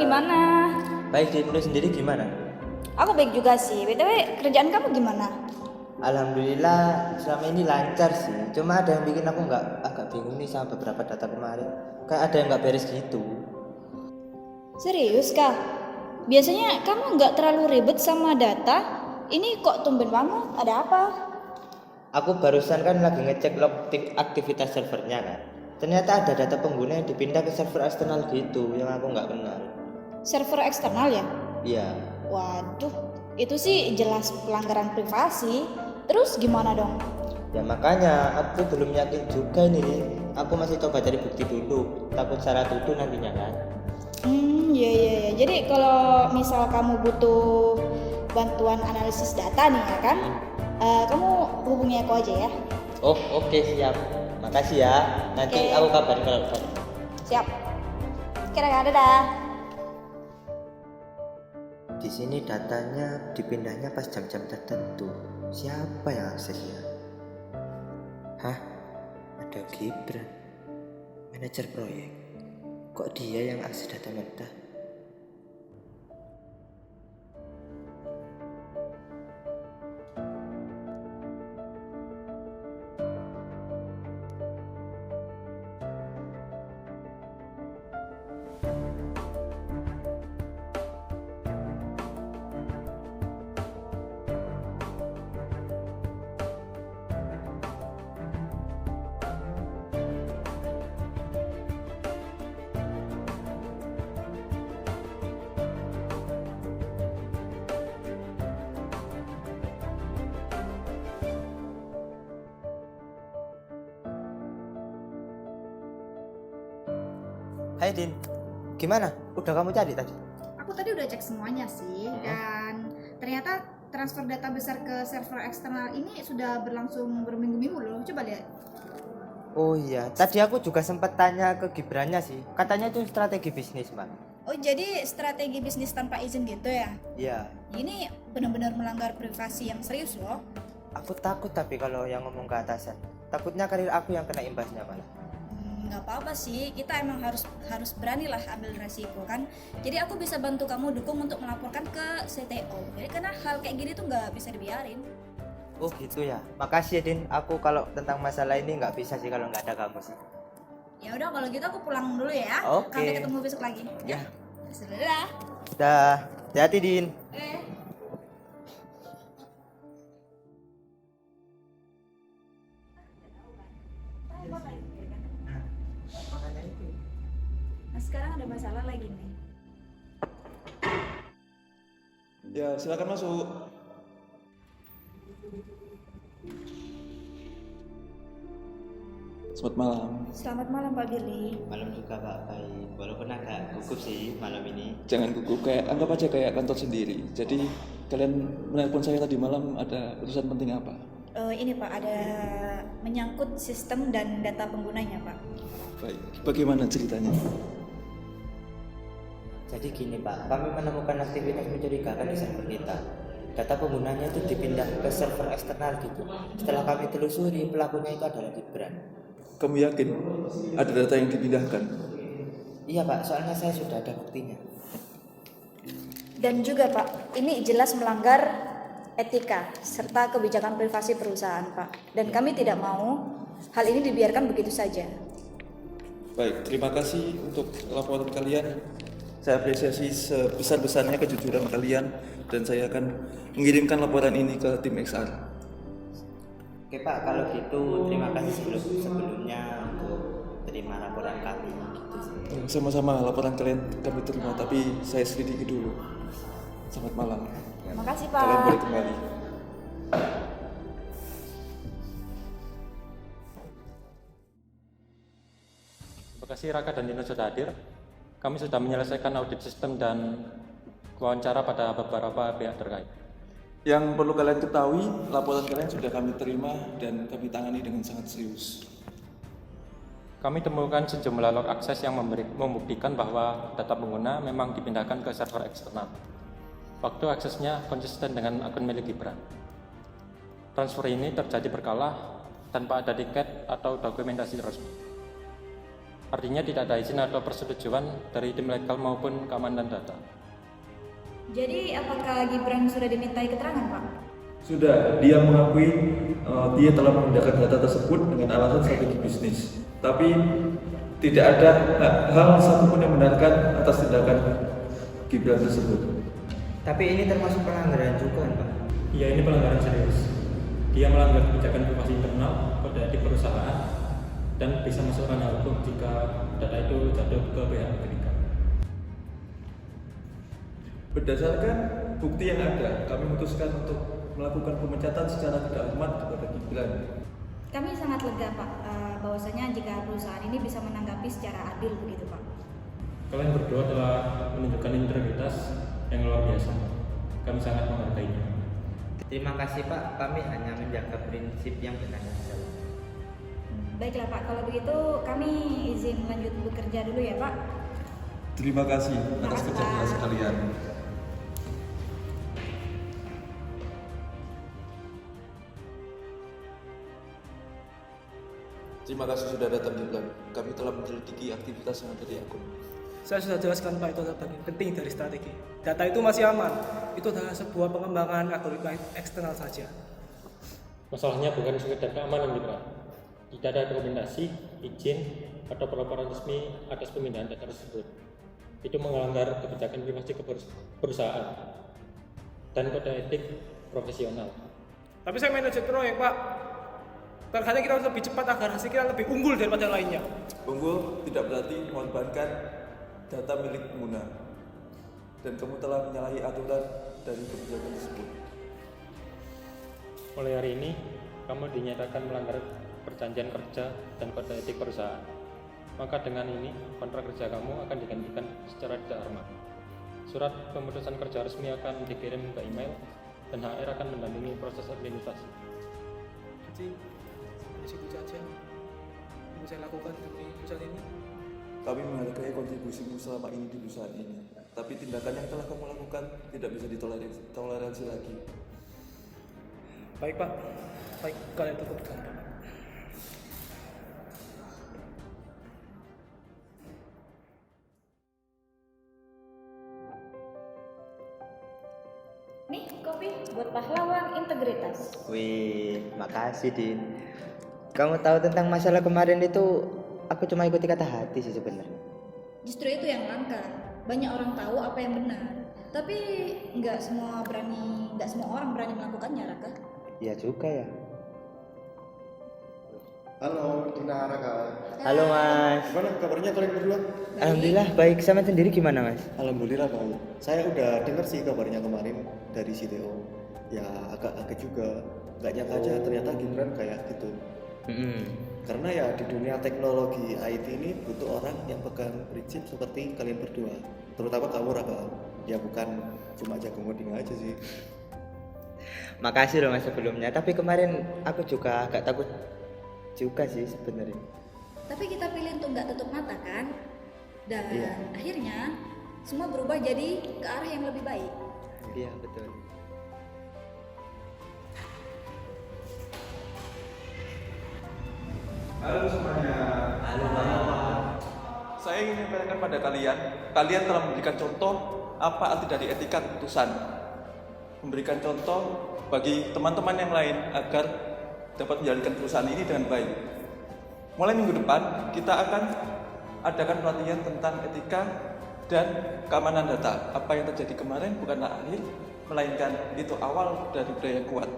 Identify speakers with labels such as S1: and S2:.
S1: gimana?
S2: Baik, Din, lu sendiri gimana?
S1: Aku baik juga sih. BTW, kerjaan kamu gimana?
S2: Alhamdulillah selama ini lancar sih. Cuma ada yang bikin aku agak bingung nih sama beberapa data kemarin. Kayak ada yang nggak beres gitu.
S1: Serius kah? Biasanya kamu nggak terlalu ribet sama data. Ini kok tumben banget? Ada apa?
S2: Aku barusan kan lagi ngecek log aktivitas servernya kan. Ternyata ada data pengguna yang dipindah ke server eksternal gitu yang aku nggak kenal.
S1: Server eksternal ya?
S2: Iya.
S1: Waduh, itu sih jelas pelanggaran privasi. Terus gimana dong?
S2: Ya makanya aku belum yakin juga ini. Aku masih coba cari bukti dulu. Takut salah tuduh nantinya kan.
S1: Iya. Jadi kalau misal kamu butuh bantuan analisis data nih ya kan, kamu hubungi aku aja ya.
S2: Oh oke, siap. Makasih ya. Nanti
S1: Oke.
S2: aku kabarin kalau
S1: Siap. Kira-kira dadah.
S2: di sini datanya dipindahnya pas jam-jam tertentu. Siapa yang aksesnya? Hah? Ada Gibran, manajer proyek. Kok dia yang akses data mentah? Hai Din, gimana? Udah kamu cari tadi?
S1: Aku tadi udah cek semuanya sih, dan ternyata transfer data besar ke server eksternal ini sudah berlangsung berminggu-minggu loh. Coba lihat.
S2: Oh iya, tadi aku juga sempat tanya ke Gibrannya sih. Katanya itu strategi bisnis, Mbak.
S1: Oh, jadi strategi bisnis tanpa izin gitu ya?
S2: Iya,
S1: Ini benar-benar melanggar privasi yang serius loh.
S2: aku takut tapi kalau yang ngomong ke atasan. Takutnya karir aku yang kena imbasnya malah.
S1: Nggak apa-apa sih, kita emang harus beranilah ambil resiko kan. Jadi aku bisa bantu kamu dukung untuk melaporkan ke CTO. Jadi karena hal kayak gini tuh nggak bisa dibiarin.
S2: Oh gitu ya. Makasih ya Din. Aku kalau tentang masalah ini nggak bisa sih kalau nggak ada kamu sih.
S1: Ya udah kalau gitu aku pulang dulu ya.
S2: Oke.
S1: Sampai ketemu besok lagi.
S2: Ya.
S1: Sudah.
S2: Dah. Hati-hati Din.
S1: Nah, sekarang ada masalah lagi nih.
S3: Ya, silakan masuk. Selamat malam.
S1: Selamat malam Pak Billy.
S2: Malam juga Pak Baik. Walaupun agak gugup sih malam ini.
S3: Jangan gugup, anggap aja kayak kantor sendiri. Jadi kalian menelpon saya tadi malam ada urusan penting apa?
S1: Ini Pak, ada menyangkut sistem dan data penggunanya Pak.
S3: Baik, bagaimana ceritanya?
S2: Jadi gini Pak, kami menemukan aktivitas mencurigakan di server kita. Data penggunanya itu dipindah ke server eksternal gitu. Setelah kami telusuri, pelakunya itu adalah Gibran.
S3: Kamu yakin ada data yang dipindahkan?
S2: Iya Pak, soalnya saya sudah ada buktinya.
S1: Dan juga Pak, ini jelas melanggar etika serta kebijakan privasi perusahaan Pak. Dan kami tidak mau hal ini dibiarkan begitu saja.
S3: Baik, terima kasih untuk laporan kalian. Saya apresiasi sebesar-besarnya kejujuran kalian dan saya akan mengirimkan laporan ini ke tim XR.
S2: Oke Pak, kalau gitu terima kasih sebelumnya untuk terima laporan kami gitu sih.
S3: Sama-sama, laporan kalian kami terima, tapi saya selidiki dulu. Selamat malam.
S1: Terima kasih Pak.
S3: Kalian boleh kembali.
S4: Terima kasih Raka dan Dino sudah hadir. Kami sudah menyelesaikan audit sistem dan wawancara pada beberapa pihak terkait.
S3: Yang perlu kalian ketahui, laporan kalian sudah kami terima dan kami tangani dengan sangat serius.
S4: Kami temukan sejumlah log akses yang membuktikan bahwa data pengguna memang dipindahkan ke server eksternal. Waktu aksesnya konsisten dengan akun milik Gibran. Transfer ini terjadi berkala tanpa ada tiket atau dokumentasi resmi. Artinya tidak ada izin atau persetujuan dari tim legal maupun keamanan data.
S1: Jadi apakah Gibran sudah dimintai keterangan, Pak?
S3: Sudah, dia mengakui dia telah memindahkan data tersebut dengan alasan strategi bisnis. Tapi tidak ada hal satupun yang membenarkan atas tindakan Gibran tersebut.
S2: Tapi ini termasuk pelanggaran juga kan, Pak?
S4: Iya, ini pelanggaran serius. Dia melanggar kebijakan privasi internal, kode etik perusahaan, dan bisa masuk ranah hukum jika data itu jatuh ke pihak ketiga.
S3: Berdasarkan bukti yang ada, kami memutuskan untuk melakukan pemecatan secara tidak hormat kepada Gibran.
S1: Kami sangat lega, Pak, bahwasanya jika perusahaan ini bisa menanggapi secara adil begitu, Pak.
S4: Kalian berdua telah menunjukkan integritas yang luar biasa. Kami sangat menghargainya.
S2: Terima kasih Pak, kami hanya menjaga prinsip yang benar saja.
S1: Baiklah, Pak, kalau begitu kami izin lanjut bekerja dulu ya, Pak.
S3: Terima kasih atas kerja keras kalian. Terima kasih sudah datang Gibran. Kami telah menyelidiki aktivitas yang ada di akun.
S5: Saya sudah jelaskan Pak, itu adalah bagian penting dari strategi. Data itu masih aman. Itu adalah sebuah pengembangan algoritma eksternal saja.
S4: Masalahnya bukan sekedar keamanan, Gibran. Tidak ada dokumentasi, izin, atau pelaporan resmi atas pemindahan data tersebut. Itu melanggar kebijakan privasi perusahaan dan kode etik profesional.
S5: Tapi saya manajer proyek Pak. Terkadang kita harus lebih cepat agar hasil kita lebih unggul daripada lainnya.
S3: Unggul tidak berarti mengorbankan data milik Muna. Dan kamu telah menyalahi aturan dari kebijakan tersebut.
S4: Mulai hari ini, kamu dinyatakan melanggar perjanjian kerja dan kode etik perusahaan. Maka dengan ini, kontrak kerja kamu akan digantikan secara tidak hormat. Surat pemutusan kerja resmi akan dikirim ke email dan HR akan mendampingi proses administrasi.
S5: Jadi, di situ saja yang saya lakukan demi perusahaan ini.
S3: Kami menghargai kontribusimu selama ini di perusahaan ini. Tapi tindakan yang telah kamu lakukan tidak bisa ditoleransi lagi.
S5: Baik Pak, baik kalian tutup kantor.
S1: Nih, kopi buat pahlawan integritas.
S2: Wih, makasih Din. Kamu tahu tentang masalah kemarin itu, aku cuma ikuti kata hati sih sebenarnya.
S1: Justru itu yang langka. Banyak orang tahu apa yang benar, tapi nggak semua orang berani melakukannya, Raka.
S2: Iya juga ya.
S6: Halo, Dina, Raka.
S2: Halo Mas.
S6: Gimana kabarnya kalian berdua?
S2: Alhamdulillah baik. Sama sendiri gimana Mas?
S6: Alhamdulillah baik. Saya udah dengar sih kabarnya kemarin dari CTO. Ya agak kaget juga. Gak nyangka aja ternyata Gibran kayak gitu. Karena ya di dunia teknologi IT ini butuh orang yang pegang prinsip seperti kalian berdua. Terutama kamu Raka. Ya bukan cuma jago ngoding aja sih.
S2: Makasih loh Mas sebelumnya. Tapi kemarin aku juga agak takut juga sih sebenarnya.
S1: Tapi kita pilih untuk nggak tutup mata kan? Dan
S2: Iya.
S1: akhirnya semua berubah jadi ke arah yang lebih baik.
S2: Iya betul.
S3: Halo semuanya. Saya ingin menyampaikan pada kalian telah memberikan contoh apa arti dari etika keputusan. Memberikan contoh bagi teman-teman yang lain agar dapat menjalankan perusahaan ini dengan baik. Mulai minggu depan kita akan adakan pelatihan tentang etika dan keamanan data. Apa yang terjadi kemarin bukanlah akhir, melainkan itu awal dari budaya yang kuat.